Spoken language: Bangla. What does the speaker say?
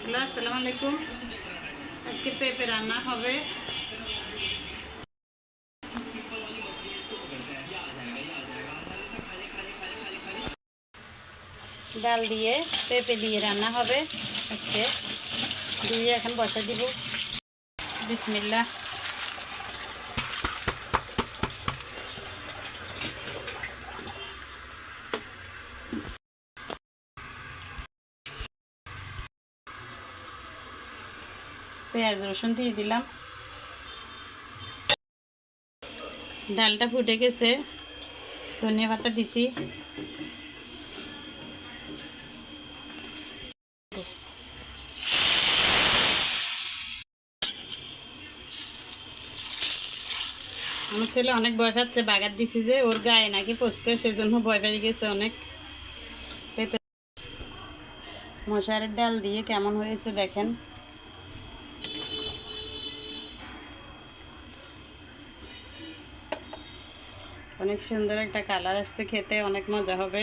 হ্যালো, আসসালামু আলাইকুম। আজকে পেঁপে রান্না হবে। ডাল দিয়ে পেঁপে দিয়ে রান্না হবে আজকে। দিয়ে এখন বসা দিব। বিসমিল্লাহ। পেঁয়াজ রসুন দিয়ে দিলাম। ডালটা ফুটে গেছে, ধনিয়া পাতা দিছি। আমার ছেলে অনেক ভয় পাচ্ছে, বাগার দিছি যে ওর গায়ে নাকি পচতে, সেজন্য ভয় পেয়ে গেছে অনেক। পেঁপে মশারের ডাল দিয়ে কেমন হয়েছে দেখেন। অনেক সুন্দর একটা কালার আসছে, খেতে অনেক মজা হবে।